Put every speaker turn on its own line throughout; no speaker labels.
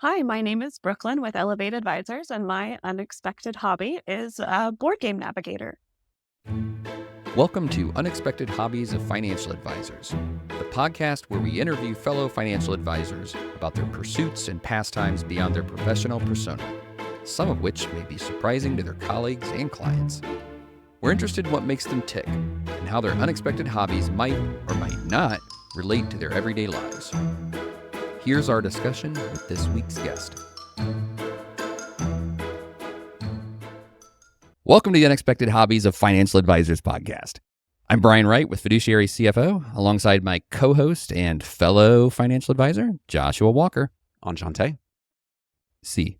Hi, my name is Brooklyn with Ellevate Advisors, and my unexpected hobby is board game navigator.
Welcome to Unexpected Hobbies of Financial Advisors, the podcast where we interview fellow financial advisors about their pursuits and pastimes beyond their professional persona, some of which may be surprising to their colleagues and clients. We're interested in what makes them tick and how their unexpected hobbies might or might not relate to their everyday lives. Here's our discussion with this week's guest. Welcome to the Unexpected Hobbies of Financial Advisors podcast. I'm Brian Wright with Fiduciary CFO, alongside my co-host and fellow financial advisor, Joshua Walker.
Enchanté.
C.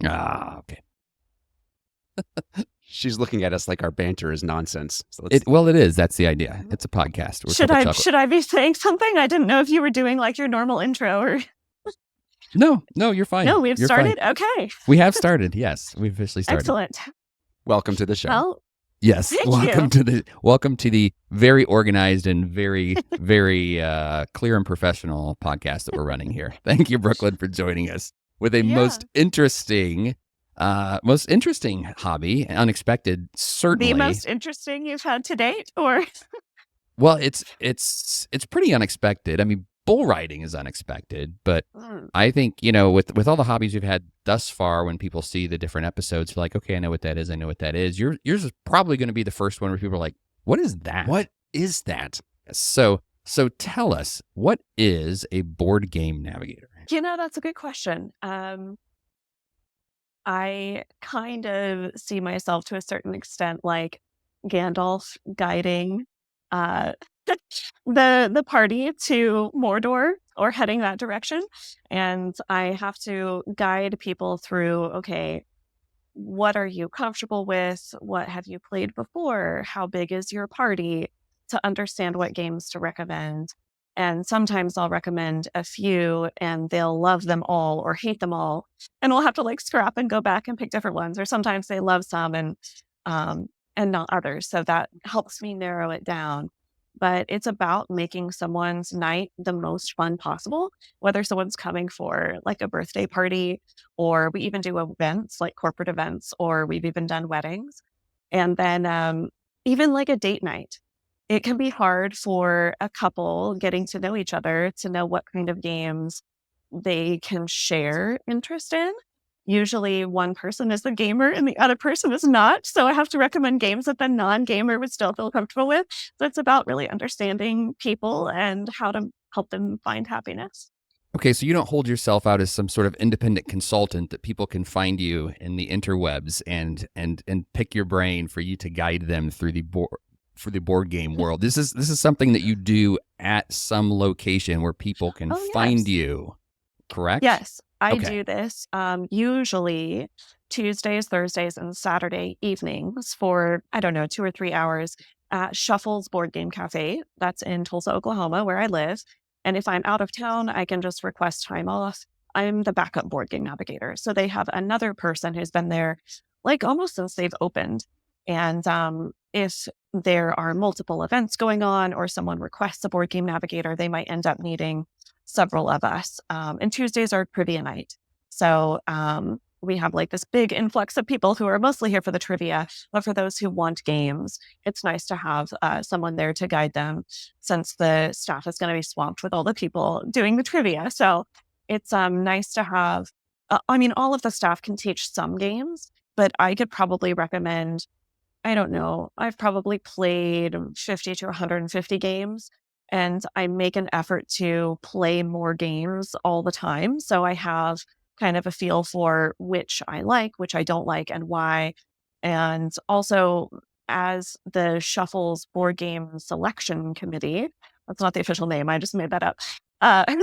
Okay.
She's looking at us like our banter is nonsense. So
It is. That's the idea. It's a podcast.
Should I be saying something? I didn't know if you were doing like your normal intro or...
No, you're fine.
No, we've
You're
started?
fine.
Okay.
We have started. Yes, we've officially started.
Excellent.
Welcome to the show.
Well,
Yes,
thank
welcome to the very organized and very clear and professional podcast that we're running here. Thank you, Brooklyn, for joining us with a most interesting hobby, unexpected, certainly.
The most interesting you've had to date, or?
Well, it's pretty unexpected. I mean, bull riding is unexpected, but I think, with all the hobbies we've had thus far, when people see the different episodes, they're like, okay, I know what that is. Yours is probably going to be the first one where people are like, what is that?
What is that?
So tell us, what is a board game navigator?
That's a good question. I kind of see myself to a certain extent like Gandalf guiding the party to Mordor or heading that direction. And I have to guide people through, okay, what are you comfortable with? What have you played before? How big is your party? To understand what games to recommend. And sometimes I'll recommend a few and they'll love them all or hate them all. And we'll have to scrap and go back and pick different ones. Or sometimes they love some and not others. So that helps me narrow it down. But it's about making someone's night the most fun possible, whether someone's coming for a birthday party, or we even do events like corporate events, or we've even done weddings. And then even a date night. It can be hard for a couple getting to know each other to know what kind of games they can share interest in. Usually one person is the gamer and the other person is not. So I have to recommend games that the non-gamer would still feel comfortable with. So it's about really understanding people and how to help them find happiness.
Okay, so you don't hold yourself out as some sort of independent consultant that people can find you in the interwebs and pick your brain for you to guide them through the board game world. This is something that you do at some location where people can find you, correct?
Yes, I do this usually Tuesdays, Thursdays, and Saturday evenings for, 2 or 3 hours at Shuffle's Board Game Cafe. That's in Tulsa, Oklahoma, where I live. And if I'm out of town, I can just request time off. I'm the backup board game navigator. So they have another person who's been there almost since they've opened. And if there are multiple events going on or someone requests a board game navigator, they might end up needing several of us. And Tuesdays are trivia night. So we have this big influx of people who are mostly here for the trivia, but for those who want games, it's nice to have someone there to guide them, since the staff is going to be swamped with all the people doing the trivia. So it's nice to have, all of the staff can teach some games, but I could probably recommend, I've probably played 50 to 150 games, and I make an effort to play more games all the time. So I have kind of a feel for which I like, which I don't like, and why. And also, as the Shuffle's board game selection committee, that's not the official name, I just made that up.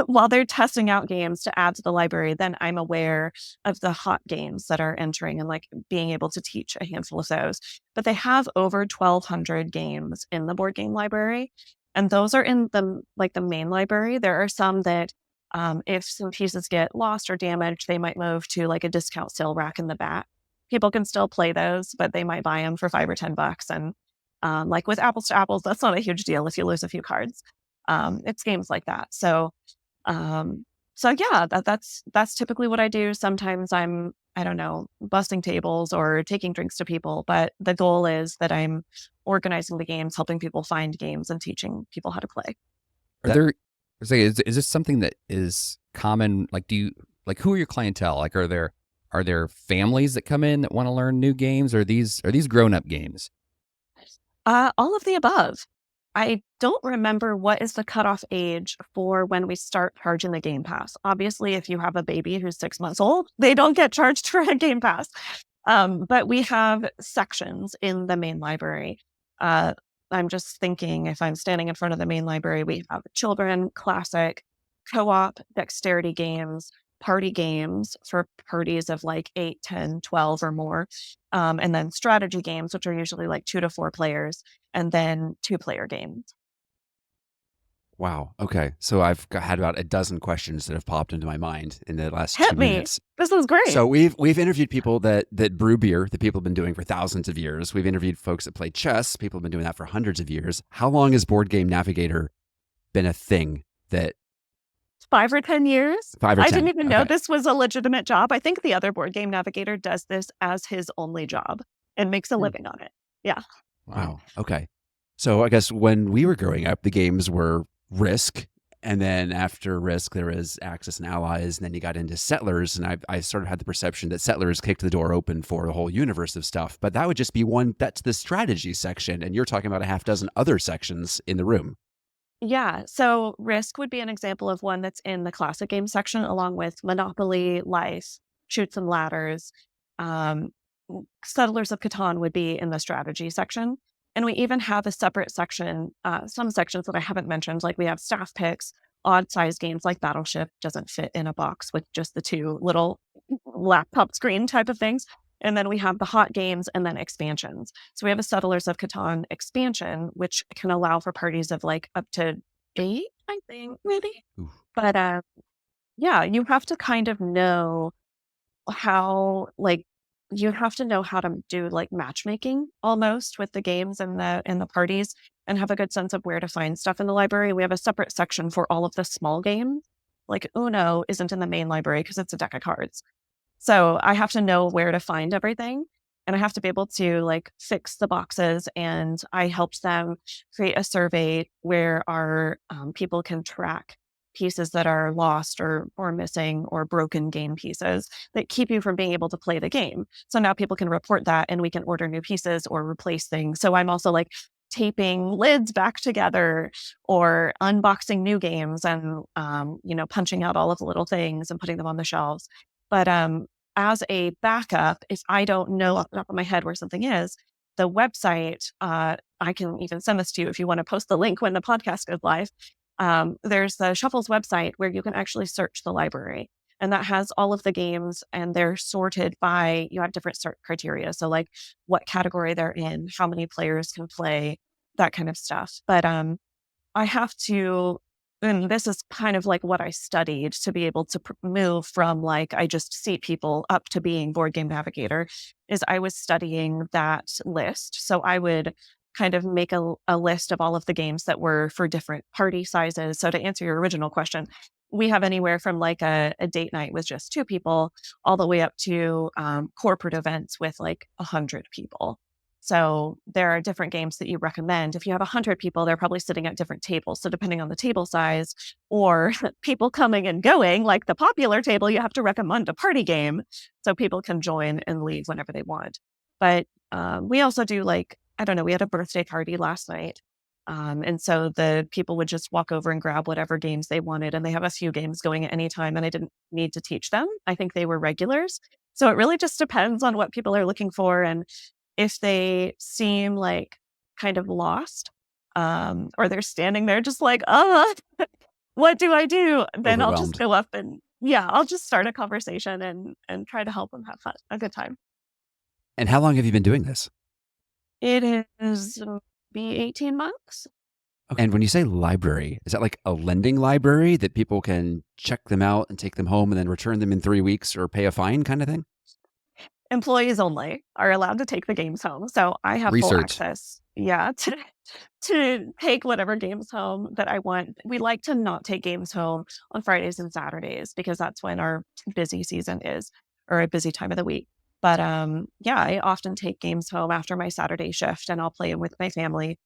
While they're testing out games to add to the library, then I'm aware of the hot games that are entering and being able to teach a handful of those. But they have over 1,200 games in the board game library. And those are in the main library. There are some that if some pieces get lost or damaged, they might move to a discount sale rack in the back. People can still play those, but they might buy them for $5 or $10. And with apples to apples, that's not a huge deal if you lose a few cards. It's games like that. So So yeah, that's typically what I do. Sometimes I'm, I don't know, busting tables or taking drinks to people, but the goal is that I'm organizing the games, helping people find games, and teaching people how to play.
Are
That
there, say, is this something that is common? Like, who are your clientele? Like, are there families that come in that want to learn new games? Or are these grown up games?
All of the above. I don't remember what is the cutoff age for when we start charging the Game Pass. Obviously, if you have a baby who's 6 months old, they don't get charged for a Game Pass. But we have sections in the main library. Uh, I'm just thinking if I'm standing in front of the main library, we have children, classic, co-op, dexterity games, party games for parties of like 8, 10, 12 or more. And then strategy games, which are usually like 2 to 4 players, and then 2-player games.
Wow. Okay. So had about a dozen questions that have popped into my mind in the last
Hit
2
me.
minutes.
This is great.
So we've interviewed people that brew beer that people have been doing for thousands of years. We've interviewed folks that play chess. People have been doing that for hundreds of years. How long has Board Game Navigator been a thing? That
5 or 10 years.
5 or
I
10?
didn't even know
Okay.
this was a legitimate job. I think the other Board Game Navigator does this as his only job and makes a
Hmm.
living on it. Yeah.
Wow. Okay. So I guess when we were growing up, the games were Risk. And then after Risk, there was Axis and Allies. And then you got into Settlers. And I sort of had the perception that Settlers kicked the door open for a whole universe of stuff. But that would just be one, that's the strategy section. And you're talking about a half dozen other sections in the room.
Yeah. So Risk would be an example of one that's in the classic game section, along with Monopoly, Life, Shoots and Ladders. Um, Settlers of Catan would be in the strategy section. And we even have a separate section, some sections that I haven't mentioned, like we have staff picks, odd size games like Battleship doesn't fit in a box with just the 2 little laptop screen type of things. And then we have the hot games and then expansions. So we have a Settlers of Catan expansion, which can allow for parties of like up to 8, I think, maybe.
Oof.
But yeah, you have to kind of know how, like, you have to know how to do like matchmaking almost with the games and the parties, and have a good sense of where to find stuff in the library. We have a separate section for all of the small games. Like Uno isn't in the main library because it's a deck of cards. So I have to know where to find everything, and I have to be able to like fix the boxes. And I helped them create a survey where our people can track pieces that are lost or missing or broken game pieces that keep you from being able to play the game. So now people can report that and we can order new pieces or replace things. So I'm also like taping lids back together or unboxing new games and punching out all of the little things and putting them on the shelves. But as a backup, if I don't know off the top of my head where something is, the website, I can even send this to you if you want to post the link when the podcast goes live. There's the Shuffles website where you can actually search the library. And that has all of the games, and they're sorted by, you have different sort criteria. So like what category they're in, how many players can play, that kind of stuff. But I have to, and this is kind of like what I studied to be able to move from like, I just see people up to being Board Game Navigator, is I was studying that list. So I would kind of make a list of all of the games that were for different party sizes. So to answer your original question, we have anywhere from like a date night with just 2 people all the way up to corporate events with like 100 people. So there are different games that you recommend. If you have 100 people, they're probably sitting at different tables. So depending on the table size or people coming and going, like the popular table, you have to recommend a party game so people can join and leave whenever they want. But we also do like, I don't know, we had a birthday party last night. And so the people would just walk over and grab whatever games they wanted. And they have a few games going at any time. And I didn't need to teach them. I think they were regulars. So it really just depends on what people are looking for. And if they seem like kind of lost, or they're standing there just like, what do I do? Then I'll just
Overwhelmed.
go up and I'll just start a conversation and try to help them have fun, a good time.
And how long have you been doing this?
It is be 18 months.
And when you say library, is that like a lending library that people can check them out and take them home and then return them in 3 weeks or pay a fine kind of thing?
Employees only are allowed to take the games home. So I have full
Research.
access. yeah, to take whatever games home that I want. We like to not take games home on Fridays and Saturdays because that's when our busy season is, or a busy time of the week. But yeah, I often take games home after my Saturday shift and I'll play them with my family,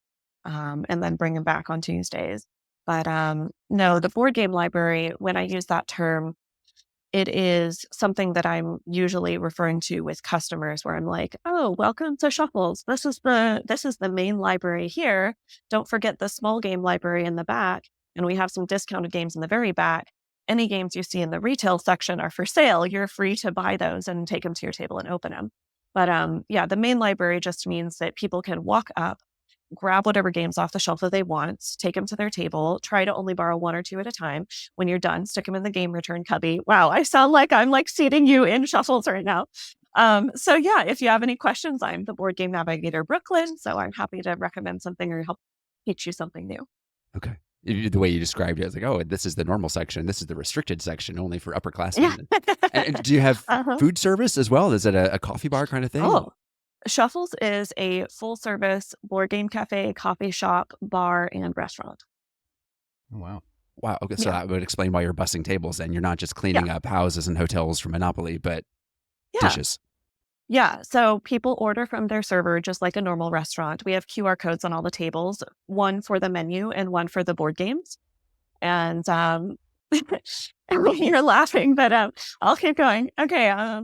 and then bring them back on Tuesdays. But no, the board game library, when I use that term, it is something that I'm usually referring to with customers where I'm like, "Oh, welcome to Shuffles. This is the main library here. Don't forget the small game library in the back, and we have some discounted games in the very back. Any games you see in the retail section are for sale. You're free to buy those and take them to your table and open them." But yeah, the main library just means that people can walk up, grab whatever games off the shelf that they want, take them to their table, try to only borrow one or two at a time. When you're done, stick them in the game return cubby. Wow, I sound like I'm like seating you in Shuffles right now. So yeah, if you have any questions, I'm the Board Game Navigator Brooklyn, so I'm happy to recommend something or help teach you something new.
Okay. The way you described it, I was like, oh, this is the normal section. This is the restricted section only for
Yeah.
upperclassmen. And do you have
Uh-huh.
food service as well? Is it a coffee bar kind of thing?
Oh, Shuffles is a full service board game cafe, coffee shop, bar, and restaurant.
Oh, wow.
Wow. Okay. So
Yeah.
that would explain why you're bussing tables and you're not just
Yeah.
cleaning up houses and hotels for Monopoly, but
Yeah.
dishes.
Yeah. So people order from their server just like a normal restaurant. We have QR codes on all the tables, one for the menu and one for the board games. And you're laughing, but I'll keep going. Okay.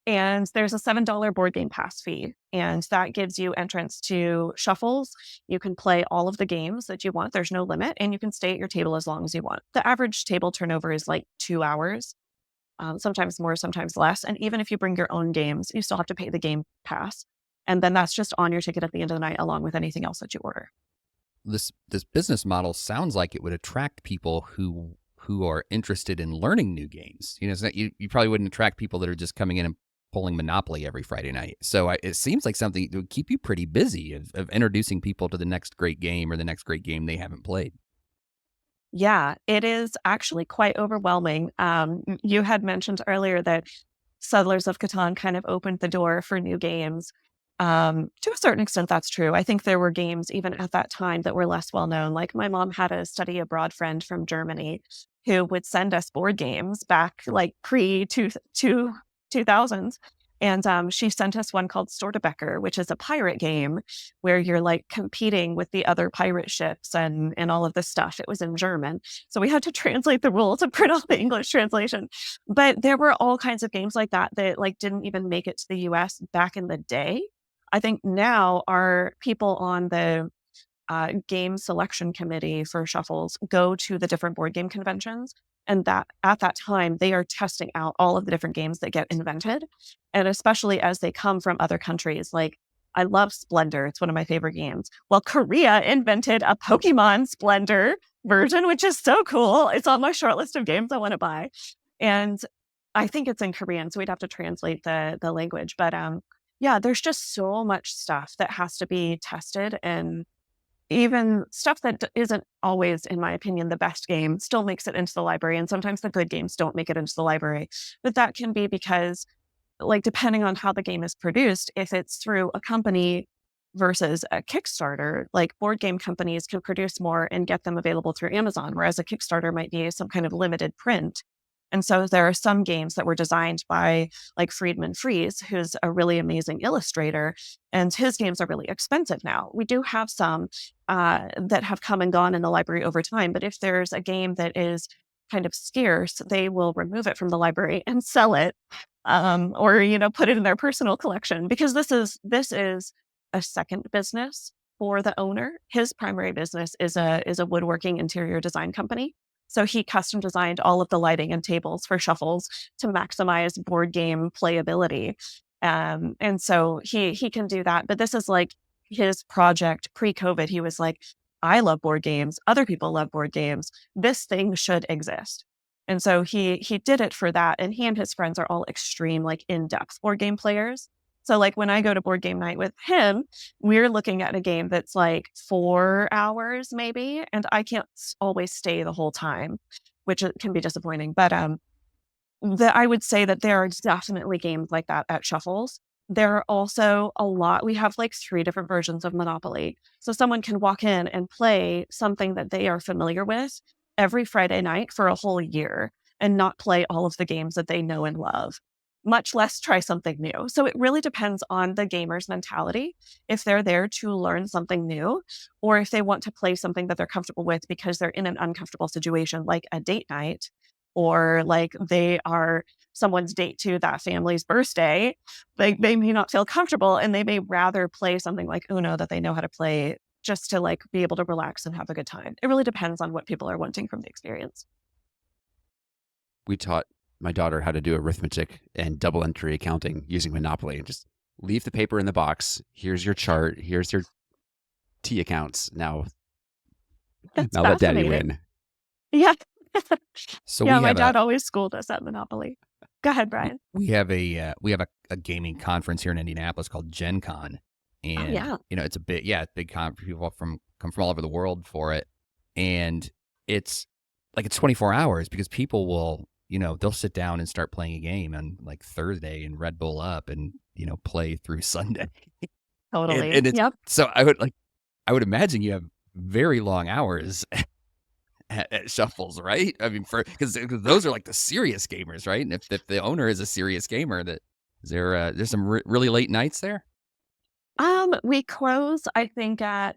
And there's a $7 board game pass fee, and that gives you entrance to Shuffles. You can play all of the games that you want. There's no limit, and you can stay at your table as long as you want. The average table turnover is like 2 hours, sometimes more, sometimes less. And even if you bring your own games, you still have to pay the game pass. And then that's just on your ticket at the end of the night, along with anything else that you order.
This business model sounds like it would attract people who are interested in learning new games. You know, it's not, you probably wouldn't attract people that are just coming in and pulling Monopoly every Friday night. So it seems like something that would keep you pretty busy of introducing people to the next great game or the next great game they haven't played.
Yeah, it is actually quite overwhelming. You had mentioned earlier that Settlers of Catan kind of opened the door for new games. To a certain extent, that's true. I think there were games even at that time that were less well known. Like my mom had a study abroad friend from Germany who would send us board games back like pre 2000s. And she sent us one called Stortebecker, which is a pirate game where you're like competing with the other pirate ships and all of this stuff. It was in German. So we had to translate the rules and print off the English translation. But there were all kinds of games like that that like didn't even make it to the US back in the day. I think now our people on the game selection committee for Shuffles go to the different board game conventions. And that at that time, they are testing out all of the different games that get invented. And especially as they come from other countries, like I love Splendor. It's one of my favorite games. Well, Korea invented a Pokemon Splendor version, which is so cool. It's on my short list of games I want to buy. And I think it's in Korean, so we'd have to translate the language. But yeah, there's just so much stuff that has to be tested, and even stuff that isn't always, in my opinion, the best game still makes it into the library. And sometimes the good games don't make it into the library. But that can be because, like, depending on how the game is produced, if it's through a company versus a Kickstarter, like board game companies can produce more and get them available through Amazon, whereas a Kickstarter might be some kind of limited print. And so there are some games that were designed by like Friedman Fries, who's a really amazing illustrator, and his games are really expensive now. We do have some that have come and gone in the library over time, but if there's a game that is kind of scarce, they will remove it from the library and sell it, or put it in their personal collection, because this is a second business for the owner. His primary business is a woodworking interior design company. So he custom designed all of the lighting and tables for Shuffles to maximize board game playability. And so he can do that. But this is like his project pre-COVID. He was like, I love board games. Other people love board games. This thing should exist. And so he did it for that. And he and his friends are all extreme, like in-depth board game players. So like when I go to board game night with him, we're looking at a game that's like 4 hours maybe, and I can't always stay the whole time, which can be disappointing. But I would say that there are definitely games like that at Shuffles There are also a lot, we have like 3 different versions of Monopoly. So someone can walk in and play something that they are familiar with every Friday night for a whole year and not play all of the games that they know and love, much less try something new. So it really depends on the gamer's mentality, if they're there to learn something new, or if they want to play something that they're comfortable with because they're in an uncomfortable situation, like a date night, or like they are someone's date to that family's birthday. They may not feel comfortable and they may rather play something like Uno that they know how to play just to like be able to relax and have a good time. It really depends on what people are wanting from the experience.
We taught my daughter how to do arithmetic and double entry accounting using Monopoly. Just leave the paper in the box. Here's your chart. Here's your T accounts. Now
That's
let daddy
fascinating.
win.
Yeah.
So
Yeah,
we
my
have
dad always schooled us at Monopoly. Go ahead, Brian.
a gaming conference here in Indianapolis called Gen Con.
Oh,
And
yeah.
it's a big con. People come from all over the world for it. And it's 24 hours because people will, they'll sit down and start playing a game on like Thursday and Red Bull up and, play through Sunday.
Totally.
And it's,
Yep.
so I would imagine you have very long hours at Shuffles, right? I mean, because those are like the serious gamers, right? And if the owner is a serious gamer, there's some really late nights there.
We close, I think, at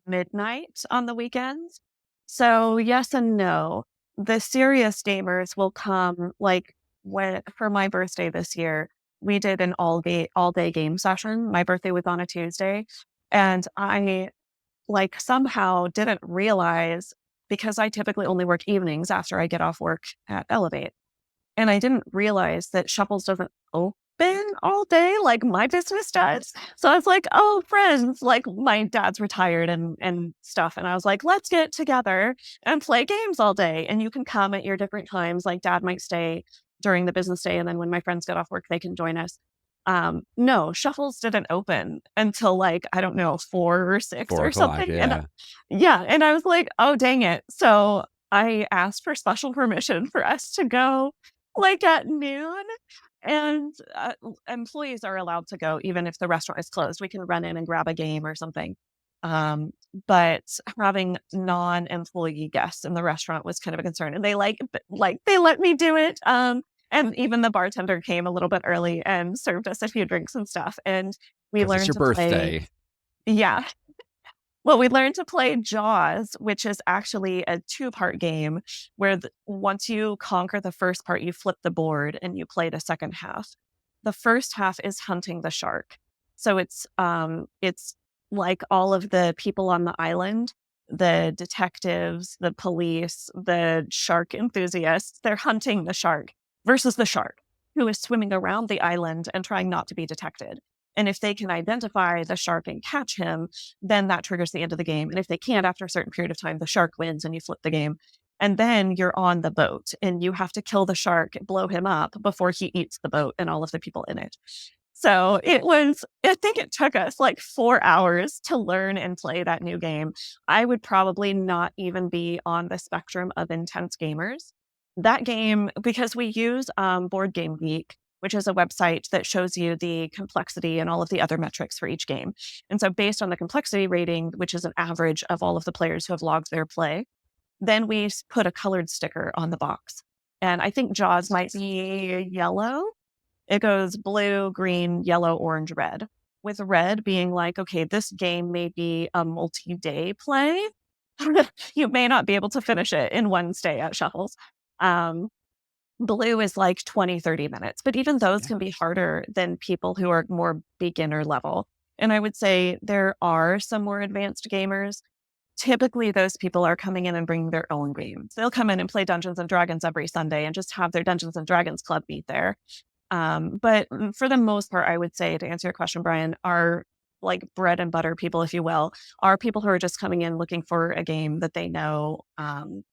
midnight on the weekends. So yes and no. The serious gamers will come like when for my birthday this year, we did an all day game session. My birthday was on a Tuesday, and I like somehow didn't realize, because I typically only work evenings after I get off work at Ellevate. And I didn't realize that Shuffles doesn't open all day like my business does. So I was like, oh, friends, like my dad's retired and stuff. And I was like, let's get together and play games all day. And you can come at your different times. Like dad might stay during the business day. And then when my friends get off work, they can join us. No, Shuffles didn't open until like, I don't know, 4 or 6 or
4 o'clock.
something.
Yeah.
And I was like, oh, dang it. So I asked for special permission for us to go like at noon. And employees are allowed to go even if the restaurant is closed. We can run in and grab a game or something. But having non-employee guests in the restaurant was kind of a concern. And they they let me do it. And even the bartender came a little bit early and served us a few drinks and stuff. And we
Because it's
learned
your
to play.
birthday.
Yeah. Well, we learned to play Jaws, which is actually a 2-part game where once you conquer the first part, you flip the board and you play the second half. The first half is hunting the shark. So it's like all of the people on the island, the detectives, the police, the shark enthusiasts, they're hunting the shark versus the shark, who is swimming around the island and trying not to be detected. And if they can identify the shark and catch him, then that triggers the end of the game. And if they can't, after a certain period of time, the shark wins and you flip the game. And then you're on the boat and you have to kill the shark, blow him up before he eats the boat and all of the people in it. So I think it took us like 4 hours to learn and play that new game. I would probably not even be on the spectrum of intense gamers. That game, because we use Board Game Geek, which is a website that shows you the complexity and all of the other metrics for each game. And so based on the complexity rating, which is an average of all of the players who have logged their play, then we put a colored sticker on the box. And I think Jaws might be yellow. It goes blue, green, yellow, orange, red. With red being like, okay, this game may be a multi-day play. You may not be able to finish it in one stay at Shuffles. Blue is like 20, 30 minutes, but even those can be harder than people who are more beginner level. And I would say there are some more advanced gamers. Typically, those people are coming in and bringing their own games. They'll come in and play Dungeons and Dragons every Sunday and just have their Dungeons and Dragons club meet there. But for the most part, I would say, to answer your question, Brian, are like bread and butter people, if you will, are people who are just coming in looking for a game that they know,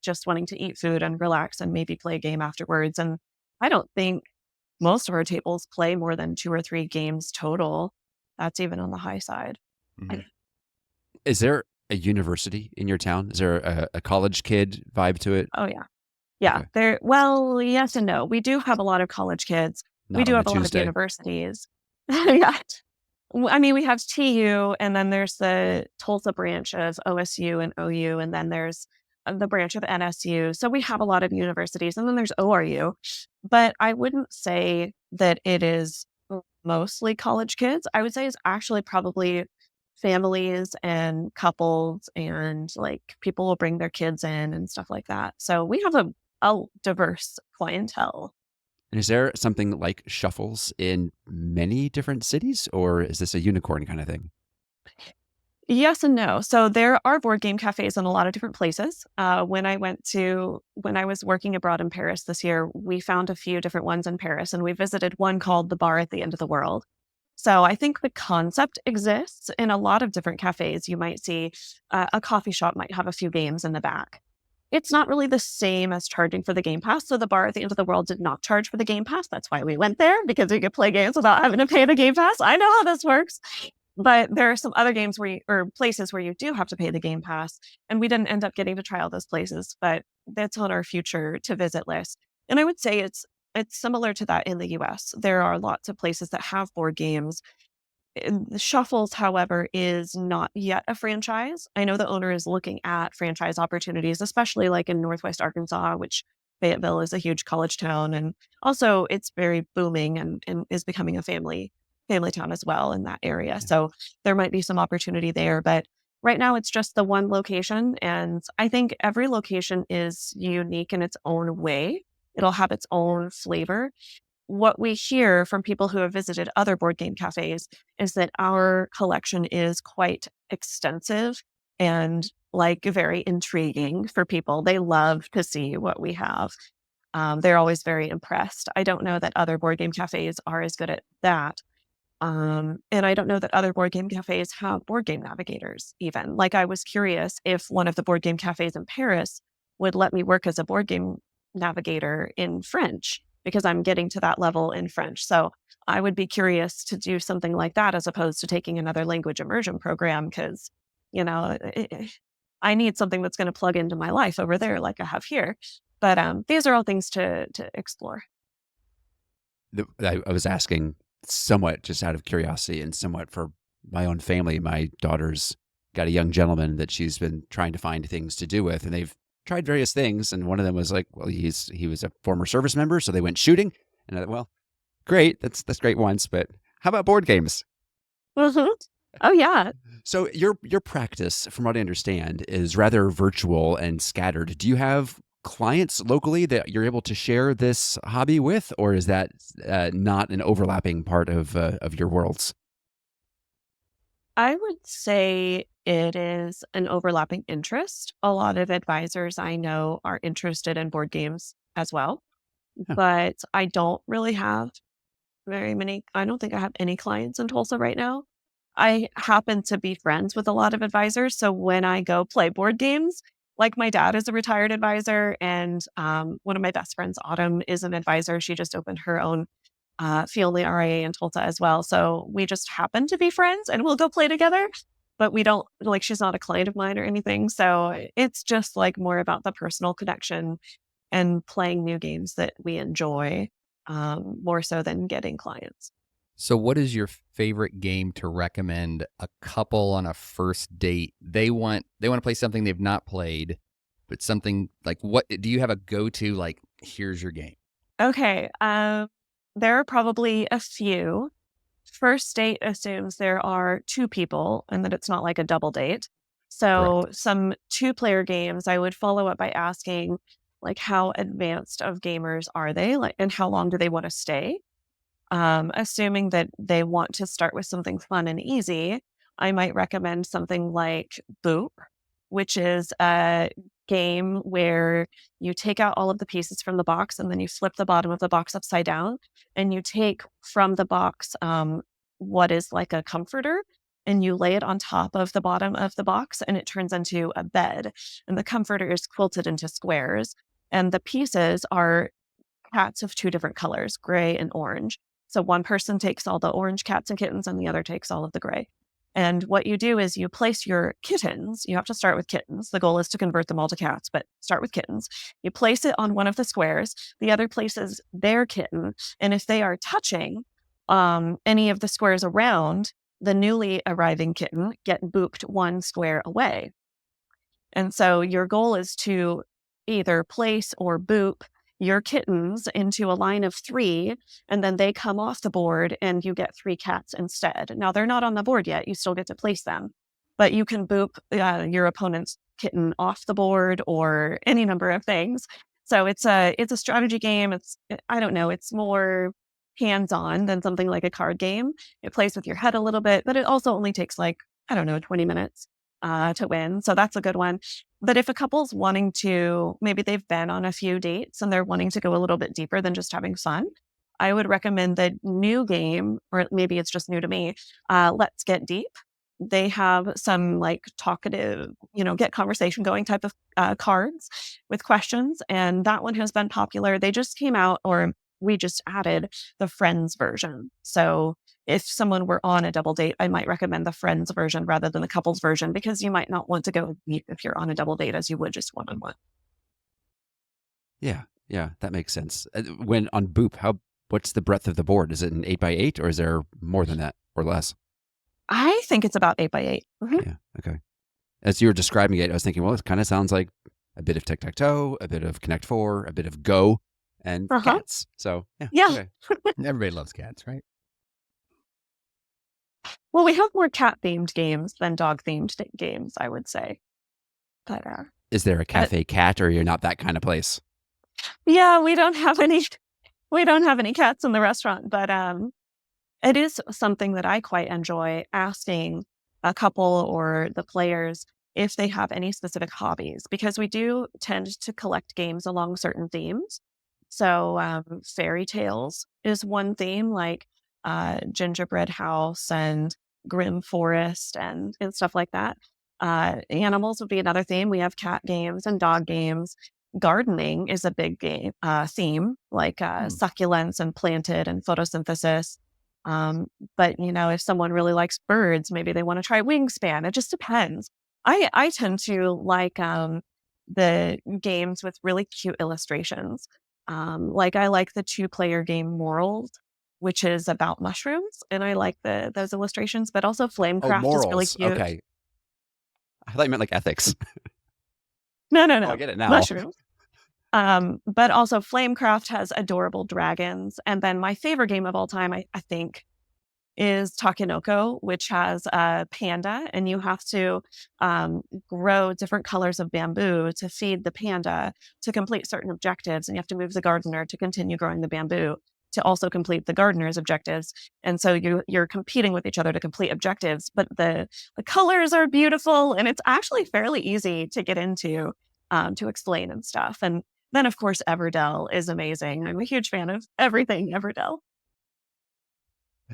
just wanting to eat food and relax and maybe play a game afterwards. And I don't think most of our tables play more than 2 or 3 games total. That's even on the high side.
Mhm.
Is there a university in your town? Is there a college kid vibe to it?
Oh, yeah. Yeah.
Okay.
Well, yes and no. We do have a lot of college kids. We
Not
do
on a
have a lot of
Tuesday.
universities. Yeah. I mean, we have TU, and then there's the Tulsa branch of OSU and OU, and then there's the branch of NSU. So we have a lot of universities, and then there's ORU. But I wouldn't say that it is mostly college kids. I would say it's actually probably families and couples, and like people will bring their kids in and stuff like that. So we have a diverse clientele.
And is there something like shuffles in many different cities, or is this a unicorn kind of thing?
Yes and no. So there are board game cafes in a lot of different places. When I was working abroad in Paris this year, we found a few different ones in Paris, and we visited one called the Bar at the End of the World. So I think the concept exists in a lot of different cafes. You might see a coffee shop might have a few games in the back. It's not really the same as charging for the Game Pass. So the Bar at the End of the World did not charge for the Game Pass. That's why we went there, because we could play games without having to pay the Game Pass. I know how this works. But there are some other games or places where you do have to pay the Game Pass, and we didn't end up getting to try all those places, but that's on our future to visit list. And I would say it's similar to that in the US. There are lots of places that have board games. The Shuffles, however, is not yet a franchise. I know the owner is looking at franchise opportunities, especially like in Northwest Arkansas, which Fayetteville is a huge college town. And also it's very booming and is becoming a family town as well in that area.
Yeah.
So there might be some opportunity there. But right now it's just the one location. And I think every location is unique in its own way. It'll have its own flavor. What we hear from people who have visited other board game cafes is that our collection is quite extensive and like very intriguing for people. They love to see what we have. They're always very impressed. I don't know that other board game cafes are as good at that. And I don't know that other board game cafes have board game navigators even. Like I was curious if one of the board game cafes in Paris would let me work as a board game navigator in French, because I'm getting to that level in French. So I would be curious to do something like that as opposed to taking another language immersion program, because, I need something that's going to plug into my life over there like I have here. But these are all things to explore.
I was asking somewhat just out of curiosity and somewhat for my own family. My daughter's got a young gentleman that she's been trying to find things to do with, and they've tried various things. And one of them was like, well, he was a former service member, so they went shooting. And I thought, well, great, that's great once, but how about board games?
Mhm. Oh, yeah.
So your practice, from what I understand, is rather virtual and scattered. Do you have clients locally that you're able to share this hobby with, or is that not an overlapping part of your worlds?
I would say it is an overlapping interest. A lot of advisors I know are interested in board games as well,
Huh.
but I don't really have I don't think I have any clients in Tulsa right now. I happen to be friends with a lot of advisors. So when I go play board games, like my dad is a retired advisor, and one of my best friends, Autumn, is an advisor. She just opened her own field RIA in Tulsa as well. So we just happen to be friends and we'll go play together. But we don't like, she's not a client of mine or anything. So it's just like more about the personal connection and playing new games that we enjoy, more so than getting clients.
So what is your favorite game to recommend a couple on a first date? They want to play something they've not played, but something like, what do you have a go-to, like, here's your game?
Okay. There are probably a few. First date assumes there are two people and that it's not like a double date. So
Correct.
some two-player games, I would follow up by asking, like, how advanced of gamers are they? Like, and how long do they want to stay? Assuming that they want to start with something fun and easy, I might recommend something like Boop, which is a game where you take out all of the pieces from the box and then you flip the bottom of the box upside down, and you take from the box what is like a comforter, and you lay it on top of the bottom of the box, and it turns into a bed. And the comforter is quilted into squares, and the pieces are cats of two different colors, gray and orange. So one person takes all the orange cats and kittens and the other takes all of the gray. And what you do is you place your kittens. You have to start with kittens. The goal is to convert them all to cats, but start with kittens. You place it on one of the squares. The other places their kitten. And if they are touching, any of the squares around the newly arriving kitten get booped one square away. And so your goal is to either place or boop your kittens into a line of 3, and then they come off the board and you get 3 cats instead. Now, they're not on the board yet. You still get to place them, but you can boop your opponent's kitten off the board or any number of things. So it's a strategy game. I don't know, it's more hands-on than something like a card game. It plays with your head a little bit, but it also only takes like, I don't know, 20 minutes to win. So that's a good one. But if a couple's wanting to, maybe they've been on a few dates and they're wanting to go a little bit deeper than just having fun, I would recommend the new game, or maybe it's just new to me, Let's Get Deep. They have some like talkative, get conversation going type of cards with questions. And that one has been popular. They just came out, or we just added the friends version. So if someone were on a double date, I might recommend the friends version rather than the couples version, because you might not want to go deep if you're on a double date as you would just one-on-one.
Yeah, that makes sense. When on Boop, what's the breadth of the board? Is it an 8x8, or is there more than that or less?
I think it's about 8x8.
Yeah, okay. As you were describing it, I was thinking, well, it kind of sounds like a bit of tic-tac-toe, a bit of Connect Four, a bit of Go, and cats. So
Yeah.
Okay.
Everybody loves cats, right?
Well, we have more cat-themed games than dog-themed games, I would say. But
is there a cafe cat, or you're not that kind of place?
yeah, we don't have any cats in the restaurant, but it is something that I quite enjoy, asking a couple or the players if they have any specific hobbies, because we do tend to collect games along certain themes. So fairy tales is one theme, like gingerbread house and grim forest and stuff like that. Animals would be another theme. We have cat games and dog games. Gardening is a big game theme, like succulents and planted and photosynthesis. But if someone really likes birds, maybe they want to try wingspan. It just depends. I tend to like the games with really cute illustrations. Like I like the 2-player game Morals, which is about mushrooms, and I like those illustrations. But also Flamecraft is really cute.
Okay, I thought you meant like ethics.
No,
Oh, I get it now.
mushrooms. But also Flamecraft has adorable dragons. And then my favorite game of all time, I think, is Takenoko, which has a panda, and you have to grow different colors of bamboo to feed the panda to complete certain objectives. And you have to move the gardener to continue growing the bamboo to also complete the gardener's objectives. And so you're competing with each other to complete objectives, but the colors are beautiful, and it's actually fairly easy to get into to explain and stuff. And then, of course, Everdell is amazing. I'm a huge fan of everything Everdell.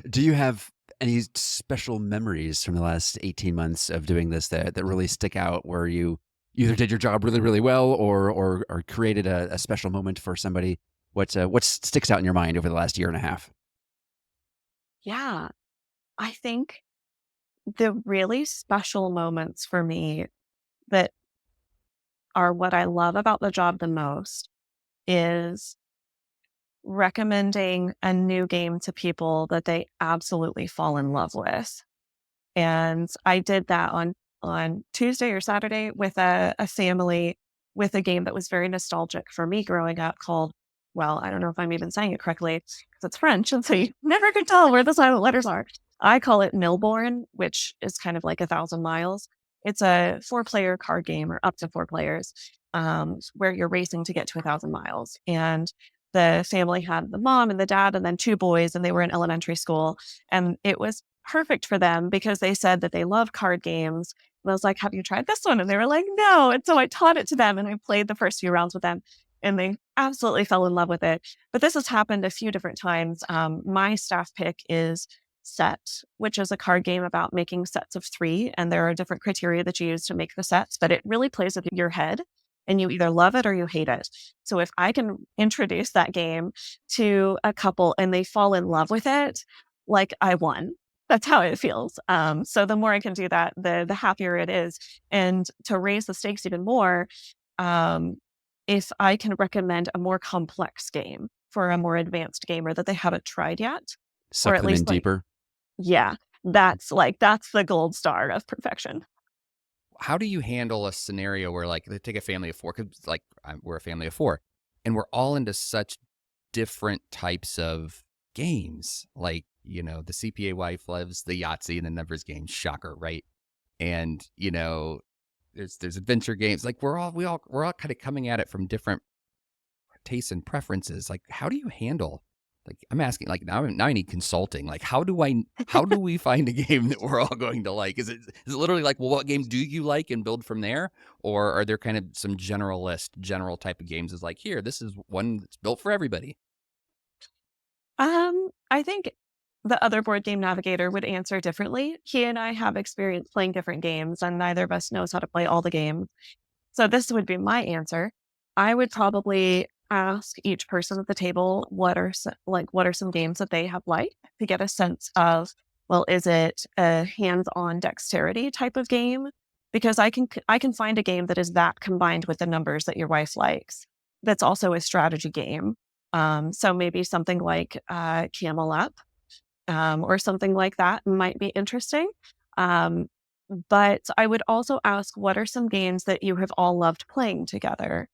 Do you have any special memories from the last 18 months of doing this that really stick out, where you either did your job really, really well, or created a special moment for somebody? What sticks out in your mind over the last year and a half?
Yeah, I think the really special moments for me that are what I love about the job the most is recommending a new game to people that they absolutely fall in love with. And I did that on Tuesday or Saturday with a family, with a game that was very nostalgic for me growing up, called, well, I don't know if I'm even saying it correctly because it's French, and so you never could tell where the silent letters are. I call it Millborn, which is kind of like 1,000 miles. It's a 4-player card game, or up to 4 players, where you're racing to get to 1,000 miles. And the family had the mom and the dad and then 2 boys, and they were in elementary school. And it was perfect for them because they said that they love card games. And I was like, have you tried this one? And they were like, no. And so I taught it to them, and I played the first few rounds with them, and they absolutely fell in love with it. But this has happened a few different times. My staff pick is Set, which is a card game about making sets of 3. And there are different criteria that you use to make the sets, but it really plays with your head, and you either love it or you hate it. So if I can introduce that game to a couple and they fall in love with it, like I won. That's how it feels. So the more I can do that, the happier it is. And to raise the stakes even more, if I can recommend a more complex game for a more advanced gamer that they haven't tried yet, or
Suck
at
them in
least like,
deeper.
yeah, that's the gold star of perfection.
How do you handle a scenario where, like, they take a family of four, because, like, we're a family of four, and we're all into such different types of games. Like, the CPA wife loves the Yahtzee and the numbers game. Shocker, right? And there's adventure games. Like, we're all kind of coming at it from different tastes and preferences. Like, how do you handle? Like, I'm asking, like, now I need consulting. Like, how do we find a game that we're all going to like? Is it literally like, well, what game do you like, and build from there? Or are there kind of some general type of games is like, here, this is one that's built for everybody?
I think the other board game Navigator would answer differently. He and I have experience playing different games, and neither of us knows how to play all the games. So this would be my answer. I would probably ask each person at the table what are some games that they have liked, to get a sense of, well, is it a hands-on dexterity type of game? Because I can find a game that is that combined with the numbers that your wife likes. That's also a strategy game. So maybe something like Camel Up, or something like that might be interesting. Um, but I would also ask, what are some games that you have all loved playing together?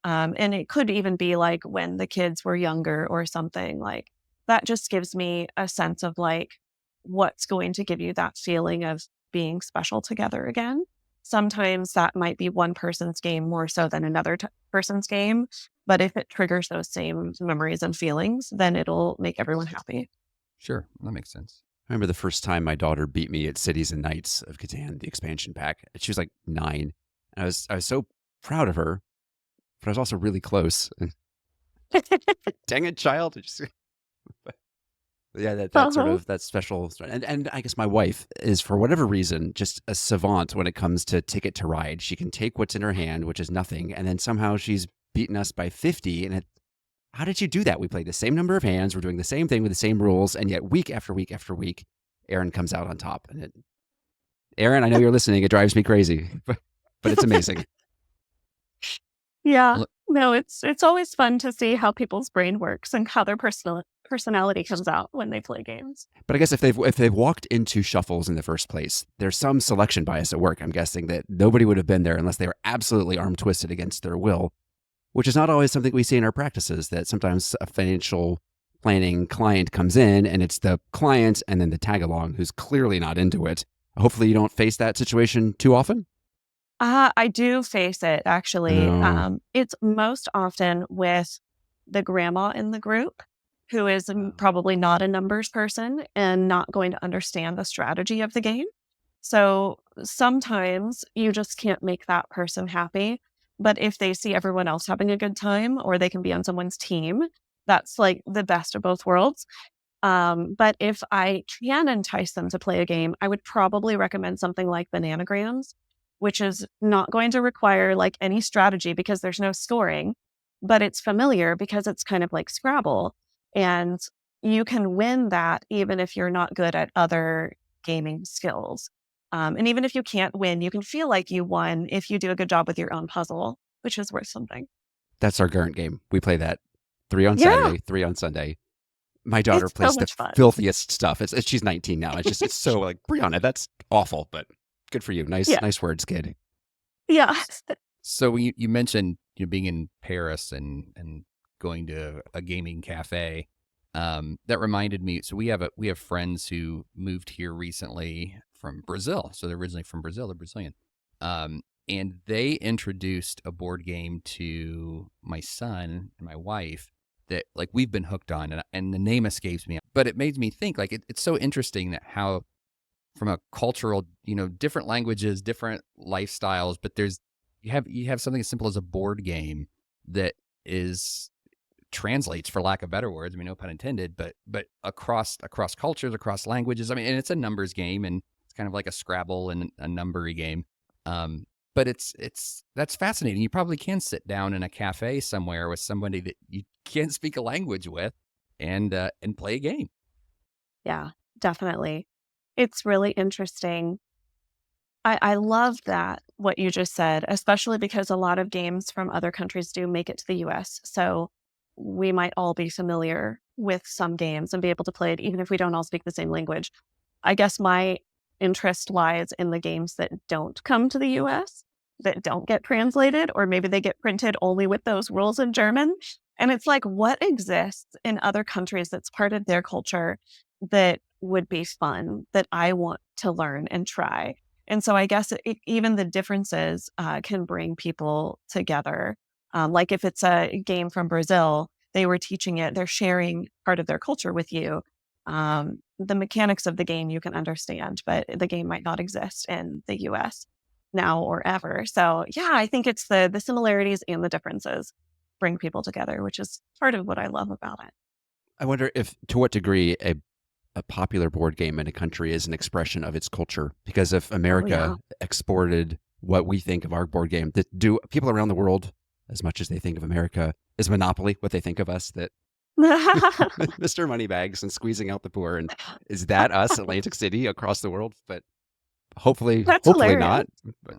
And it could even be like when the kids were younger or something like that. Just gives me a sense of like what's going to give you that feeling of being special together again. Sometimes that might be one person's game more so than another person's game. But if it triggers those same memories and feelings, then it'll make everyone happy.
Sure, that makes sense.
I remember the first time my daughter beat me at Cities and Knights of Catan, the expansion pack. She was like 9. And I was so proud of her, but I was also really close. And dang it, child! Yeah, that sort
Uh-huh.
of that special, and I guess my wife is, for whatever reason, just a savant when it comes to Ticket to Ride. She can take what's in her hand, which is nothing, and then somehow she's beaten us by 50. And how did you do that? We played the same number of hands, we're doing the same thing with the same rules, and yet week after week after week, Aaron comes out on top. And Aaron, I know you're listening. It drives me crazy, but it's amazing.
Yeah.
Well,
No, it's always fun to see how people's brain works and how their personality comes out when they play games.
But I guess if they've walked into shuffles in the first place, there's some selection bias at work. I'm guessing that nobody would have been there unless they were absolutely arm twisted against their will, which is not always something we see in our practices. That sometimes a financial planning client comes in and it's the client and then the tag along who's clearly not into it. Hopefully, you don't face that situation too often.
I do face it actually.
Oh,
It's most often with the grandma in the group who is probably not a numbers person and not going to understand the strategy of the game. So sometimes you just can't make that person happy. But if they see everyone else having a good time or they can be on someone's team, that's like the best of both worlds. But if I can entice them to play a game, I would probably recommend something like Bananagrams, which is not going to require like any strategy because there's no scoring, but it's familiar because it's kind of like Scrabble. And you can win that even if you're not good at other gaming skills. And even if you can't win, you can feel like you won if you do a good job with your own puzzle, which is worth something.
that's our current game. We play that 3 on
Yeah,
Saturday, 3 on Sunday. My daughter
it's so
plays the
much fun.
filthiest stuff. She's 19 now. It's so like, Brianna, that's awful, but good for you.
Yeah.
Nice words, kid.
Yeah.
so when you mentioned being in Paris and going to a gaming cafe, that reminded me. So we have friends who moved here recently from Brazil. So they're originally from Brazil. They're Brazilian. And they introduced a board game to my son and my wife that, like, we've been hooked on, and the name escapes me, but it made me think, like, it's so interesting that how, from a cultural, different languages, different lifestyles, but you have something as simple as a board game that is translates, for lack of better words. I mean, no pun intended, but across cultures, across languages. I mean, and it's a numbers game, and it's kind of like a Scrabble and a numbery game. But that's fascinating. You probably can sit down in a cafe somewhere with somebody that you can't speak a language with, and play a game.
Yeah, definitely. It's really interesting. I love that, what you just said, especially because a lot of games from other countries do make it to the US. So we might all be familiar with some games and be able to play it, even if we don't all speak the same language. I guess my interest lies in the games that don't come to the US, that don't get translated, or maybe they get printed only with those rules in German. And it's like, what exists in other countries that's part of their culture that would be fun, that I want to learn and try? And so I guess even the differences can bring people together. Like if it's a game from Brazil, they were teaching it, they're sharing part of their culture with you. The mechanics of the game you can understand, but the game might not exist in the US now or ever. So yeah, I think it's the similarities and the differences bring people together, which is part of what I love about it.
I wonder if, to what degree, a popular board game in a country is an expression of its culture. Because if
Oh yeah.
America exported what we think of our board game, that do people around the world, as much as they think of America, is Monopoly what they think of us? That Mr. Moneybags and squeezing out the poor, and is that us, Atlantic City, across the world? But
That's
hopefully
hilarious.
not. But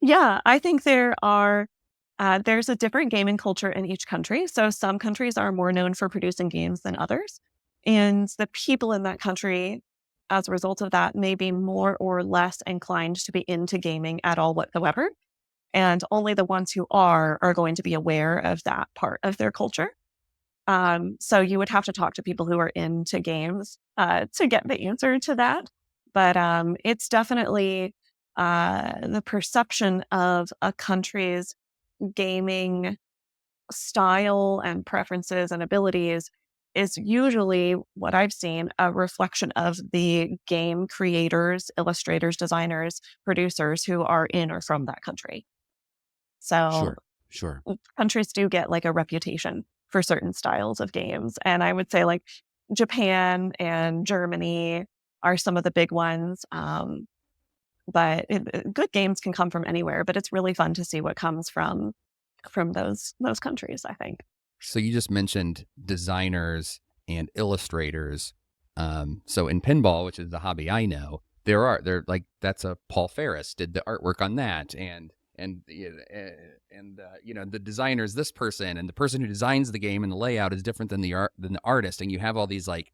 Yeah, I think there's a different gaming culture in each country. So some countries are more known for producing games than others. And the people in that country, as a result of that, may be more or less inclined to be into gaming at all whatsoever. And only the ones who are going to be aware of that part of their culture. So you would have to talk to people who are into games to get the answer to that. But it's definitely the perception of a country's gaming style and preferences and abilities is usually what I've seen a reflection of the game creators, illustrators, designers, producers who are in or from that country. So
sure, sure.
countries do get like a reputation for certain styles of games. And I would say like Japan and Germany are some of the big ones. But good games can come from anywhere, but it's really fun to see what comes from those countries, I think.
So you just mentioned designers and illustrators. So in pinball, which is the hobby I know, they're like, that's a Paul Ferris did the artwork on that, and the designer is this person, and the person who designs the game and the layout is different than the artist, and you have all these, like,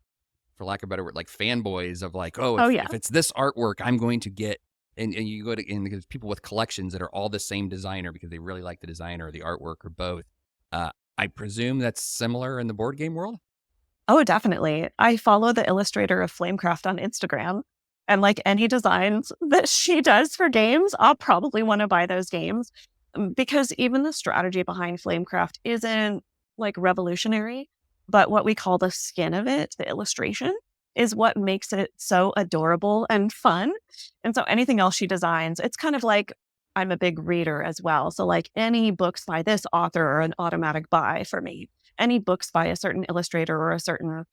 for lack of a better word, like fanboys of like, oh,
Oh,
if,
yeah.
if it's this artwork, I'm going to get. And you go to, and there's people with collections that are all the same designer because they really like the designer or the artwork or both. I presume that's similar in the board game world.
Oh, definitely. I follow the illustrator of Flamecraft on Instagram, and like any designs that she does for games, I'll probably want to buy those games. Because even the strategy behind Flamecraft isn't like revolutionary, but what we call the skin of it, the illustration, is what makes it so adorable and fun. And so anything else she designs, it's kind of like I'm a big reader as well. So like any books by this author are an automatic buy for me. Any books by a certain illustrator or a certain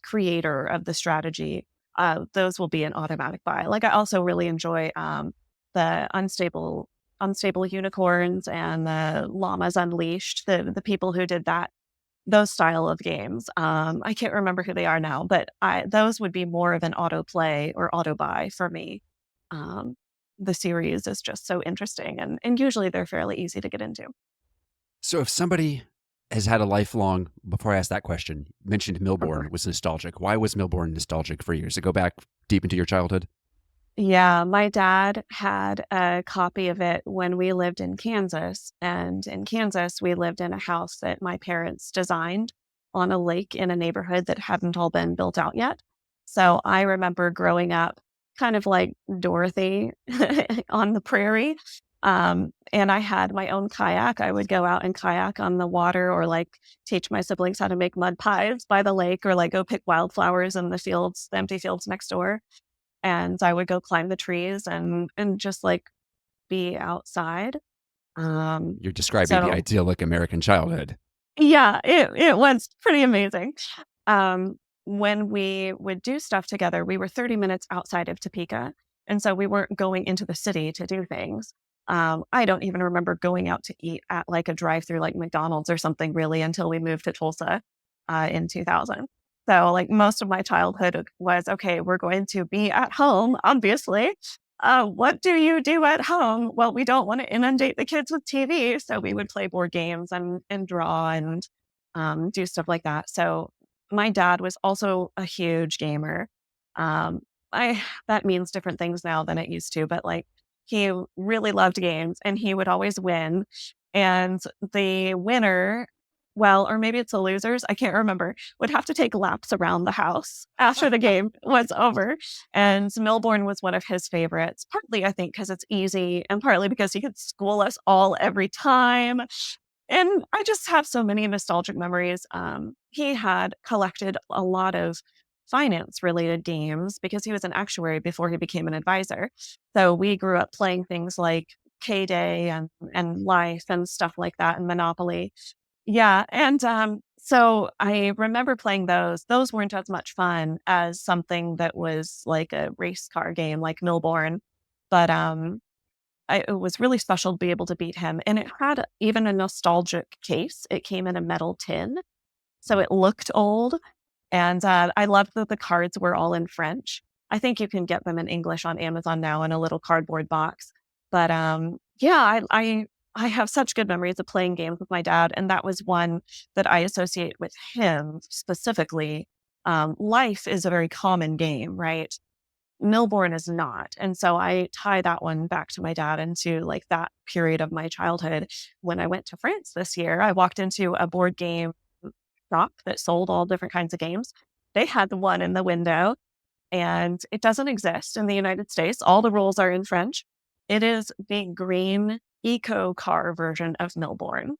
creator of the strategy, those will be an automatic buy. Like I also really enjoy the unstable unicorns and the llamas unleashed. The people who did those style of games. I can't remember who they are now, but those would be more of an auto play or auto buy for me. Um, the series is just so interesting, and usually they're fairly easy to get into.
So if somebody has had a lifelong, before I ask that question, you mentioned
For sure.
Milbourne was nostalgic. Why was Milbourne nostalgic for you? Does it go back deep into your childhood?
Yeah, my dad had a copy of it when we lived in Kansas. And in Kansas, we lived in a house that my parents designed on a lake in a neighborhood that hadn't all been built out yet. So I remember growing up kind of like Dorothy on the prairie. And I had my own kayak. I would go out and kayak on the water or like teach my siblings how to make mud pies by the lake or like go pick wildflowers in the fields, the empty fields next door. And I would go climb the trees and just like be outside. Um,
You're describing the
so
idyllic American childhood.
yeah, it was pretty amazing. When we would do stuff together, we were 30 minutes outside of Topeka. And so we weren't going into the city to do things. I don't even remember going out to eat at like a drive through like McDonald's or something really until we moved to Tulsa in 2000. So like most of my childhood was, okay, we're going to be at home, obviously. What do you do at home? Well, we don't want to inundate the kids with TV. So we would play board games and draw and do stuff like that. So my dad was also a huge gamer. Um, I that means different things now than it used to, but like he really loved games and he would always win. And the winner, well, or maybe it's the losers, I can't remember, would have to take laps around the house after the game was over. And Milbourne was one of his favorites, partly I think because it's easy and partly because he could school us all every time. And I just have so many nostalgic memories. He had collected a lot of finance related games because he was an actuary before he became an advisor. So we grew up playing things like K Day and Life and stuff like that and Monopoly. Yeah. And so I remember playing those. Those weren't as much fun as something that was like a race car game like Milbourne. But it was really special to be able to beat him. And it had even a nostalgic case. It came in a metal tin. So it looked old. And I loved that the cards were all in French. I think you can get them in English on Amazon now in a little cardboard box. But yeah, I have such good memories of playing games with my dad. And that was one that I associate with him specifically. Life is a very common game, right? Milbourne is not. And so I tie that one back to my dad and to like that period of my childhood. When I went to France this year, I walked into a board game shop that sold all different kinds of games. They had the one in the window and it doesn't exist in the United States. All the rules are in French. It is the green eco car version of Milbourne.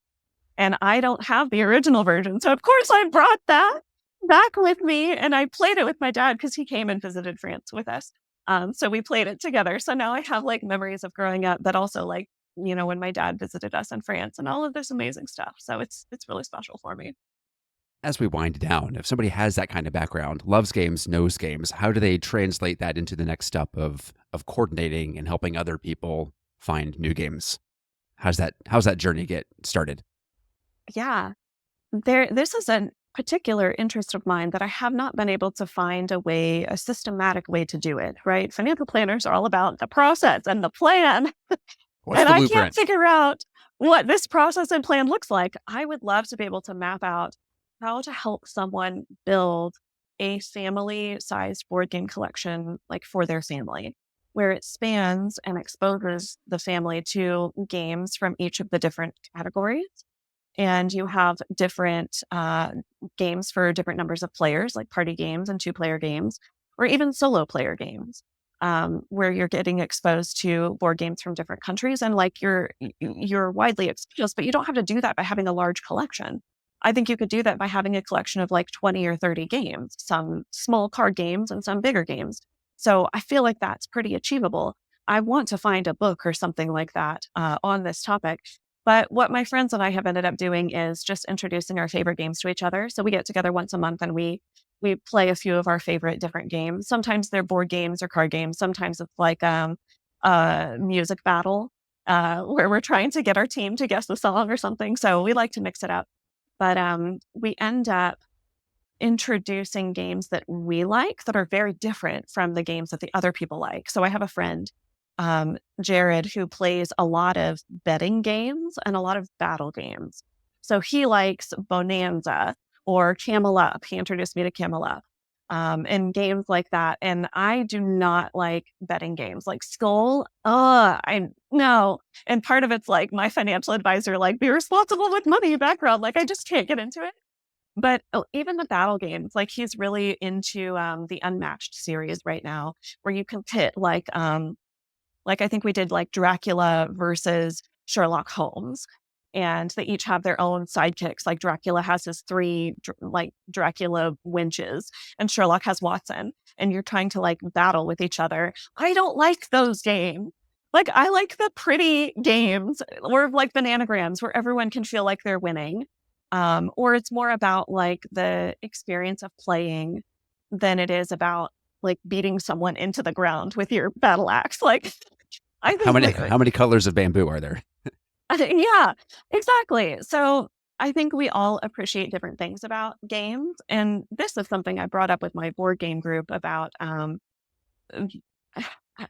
And I don't have the original version. So of course I brought that back with me and I played it with my dad because he came and visited France with us. So we played it together. So now I have like memories of growing up, but also like, when my dad visited us in France and all of this amazing stuff. So it's really special for me.
As we wind down, if somebody has that kind of background, loves games, knows games, how do they translate that into the next step of coordinating and helping other people find new games? How's that journey get started?
Yeah. This is a particular interest of mine that I have not been able to find a systematic way to do it, right? Financial planners are all about the process and the plan.
What's
And
the
I can't
blueprint?
figure out what this process and plan looks like. I would love to be able to map out how to help someone build a family sized board game collection, like for their family, where it spans and exposes the family to games from each of the different categories. And you have different games for different numbers of players, like party games and two-player games, or even solo player games, where you're getting exposed to board games from different countries, and like you're widely exposed, but you don't have to do that by having a large collection. I think you could do that by having a collection of like 20 or 30 games, some small card games and some bigger games. So I feel like that's pretty achievable. I want to find a book or something like that on this topic. But what my friends and I have ended up doing is just introducing our favorite games to each other. So we get together once a month and we play a few of our favorite different games. Sometimes they're board games or card games. Sometimes it's like a music battle where we're trying to get our team to guess the song or something. So we like to mix it up. But we end up introducing games that we like that are very different from the games that the other people like. So I have a friend, Jared, who plays a lot of betting games and a lot of battle games. So he likes Bonanza or Camel Up. He introduced me to Camel Up and games like that. And I do not like betting games like Skull. I no. And part of it's like my financial advisor, like be responsible with money background. Like I just can't get into it. But even the battle games, like he's really into the Unmatched series right now, where you can pit like I think we did like Dracula versus Sherlock Holmes, and they each have their own sidekicks. Like Dracula has his three like Dracula winches, and Sherlock has Watson, and you're trying to like battle with each other. I don't like those games. Like I like the pretty games or like bananagrams where everyone can feel like they're winning. Or it's more about like the experience of playing than it is about like beating someone into the ground with your battle axe. Like I
How
think
many how many colors of bamboo are there?
yeah, exactly. So I think we all appreciate different things about games. And this is something I brought up with my board game group about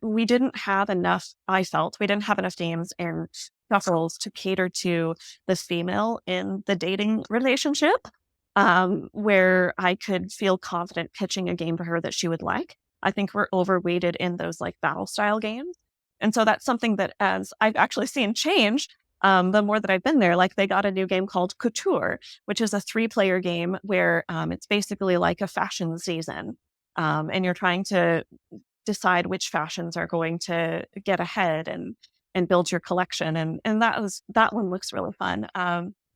we didn't have enough, I felt we didn't have enough games and shuffles to cater to the female in the dating relationship. where I could feel confident pitching a game to her that she would like. I think we're overweighted in those like battle style games. And so that's something that as I've actually seen change, the more that I've been there, like they got a new game called Couture, which is a 3-player game where it's basically like a fashion season. And you're trying to decide which fashions are going to get ahead and build your collection. And that one looks really fun.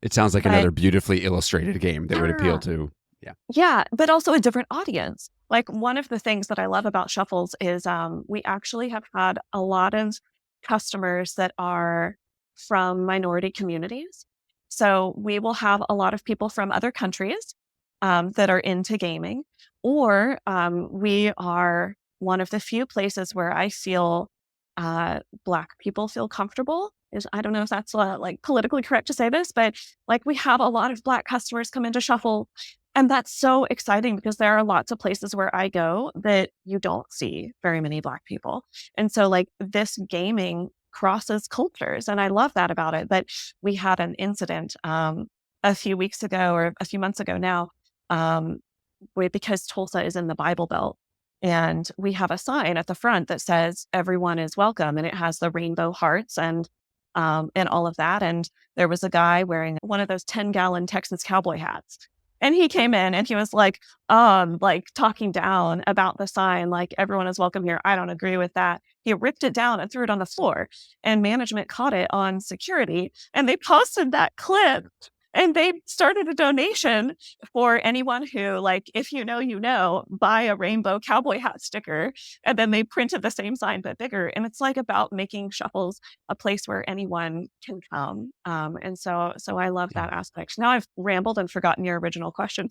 It sounds like
But
another beautifully illustrated game that would appeal
yeah,
to, yeah.
yeah, but also a different audience. Like one of the things that I love about Shuffles is we actually have had a lot of customers that are from minority communities. So we will have a lot of people from other countries that are into gaming, or we are one of the few places where I feel Black people feel comfortable. Is I don't know if that's like politically correct to say this, but like we have a lot of Black customers come into Shuffle, and that's so exciting because there are lots of places where I go that you don't see very many Black people. And so like this gaming crosses cultures, and I love that about it. But we had an incident a few weeks ago or a few months ago now, because Tulsa is in the Bible Belt. And we have a sign at the front that says everyone is welcome, and it has the rainbow hearts and all of that. And there was a guy wearing one of those 10-gallon Texas cowboy hats. And he came in and he was like talking down about the sign, like everyone is welcome here. I don't agree with that. He ripped it down and threw it on the floor, and management caught it on security, and they posted that clip, and they started a donation for anyone who, like, if you know, buy a rainbow cowboy hat sticker. And then they printed the same sign but bigger. And it's like about making Shuffles a place where anyone can come. And so I love
Yeah.
that aspect. Now I've rambled and forgotten your original question.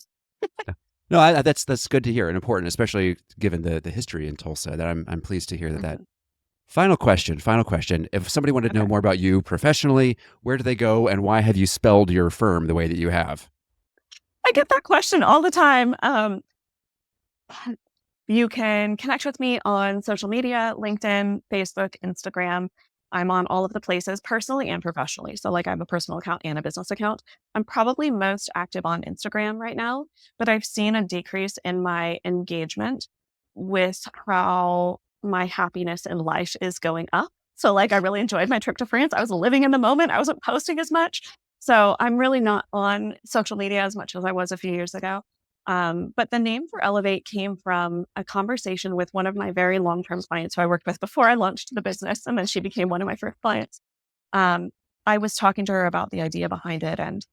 No, that's good to hear and important, especially given the history in Tulsa. That I'm pleased to hear that.
Mhm.
Final question. If somebody wanted to know
Okay.
more about you professionally, where do they go, and why have you spelled your firm the way that you have?
I get that question all the time. You can connect with me on social media, LinkedIn, Facebook, Instagram. I'm on all of the places personally and professionally. So, like, I have a personal account and a business account. I'm probably most active on Instagram right now, but I've seen a decrease in my engagement with how my happiness in life is going up. So, like, I really enjoyed my trip to France. I was living in the moment, I wasn't posting as much. So, I'm really not on social media as much as I was a few years ago. But the name for Ellevate came from a conversation with one of my very long-term clients who I worked with before I launched the business, and then she became one of my first clients. Um, I was talking to her about the idea behind it, and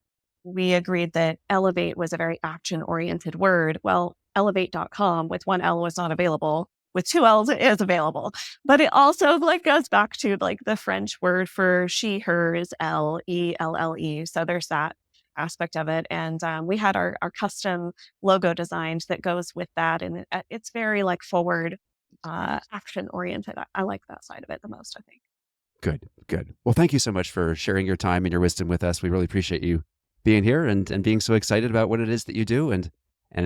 we agreed that elevate was a very action-oriented word. Well, ellevate.com with one L was not available. With two L's, it is available. But it also like goes back to like the French word for she, hers, L-E-L-L-E. So there's that aspect of it. And we had our custom logo designed that goes with that. And it's very like forward action oriented. I like that side of it the most, I think.
Good, good. Well, thank you so much for sharing your time and your wisdom with us. We really appreciate you being here and being so excited about what it is that you do. And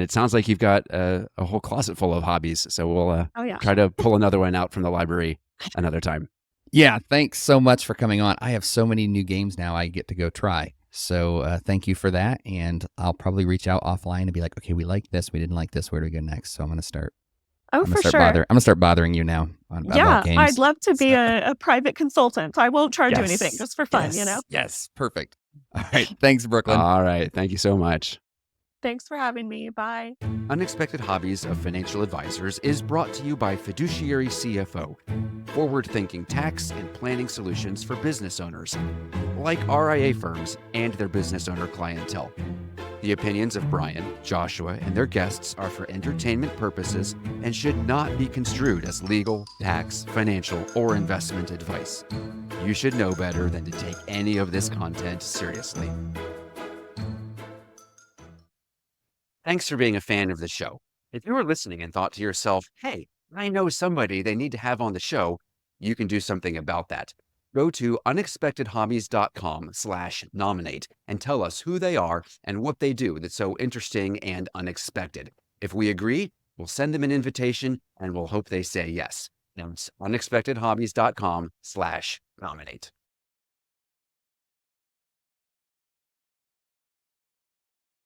it sounds like you've got a whole closet full of hobbies. So we'll
Oh, yeah.
try to pull another one out from the library another time.
Yeah, thanks so much for coming on. I have so many new games now I get to go try. So thank you for that. And I'll probably reach out offline and be like, okay, we like this. We didn't like this. Where do we go next? So I'm going to start.
Oh,
I'm
for
gonna
sure.
I'm gonna start bothering you now
Yeah,
about games.
I'd love to be
So,
a private consultant. I won't charge you anything just for fun, you know?
Yes, perfect. All right, thanks, Brooklyn.
All right. Thank you so much.
Thanks for having me. Bye.
Unexpected Hobbies of Financial Advisors is brought to you by Fiduciary CFO, forward-thinking tax and planning solutions for business owners, like RIA firms and their business owner clientele. The opinions of Brian, Joshua, and their guests are for entertainment purposes and should not be construed as legal, tax, financial, or investment advice. You should know better than to take any of this content seriously. Thanks for being a fan of the show. If you were listening and thought to yourself, hey, I know somebody they need to have on the show, you can do something about that. Go to unexpectedhobbies.com/nominate and tell us who they are and what they do that's so interesting and unexpected. If we agree, we'll send them an invitation and we'll hope they say yes. Now it's unexpectedhobbies.com/nominate.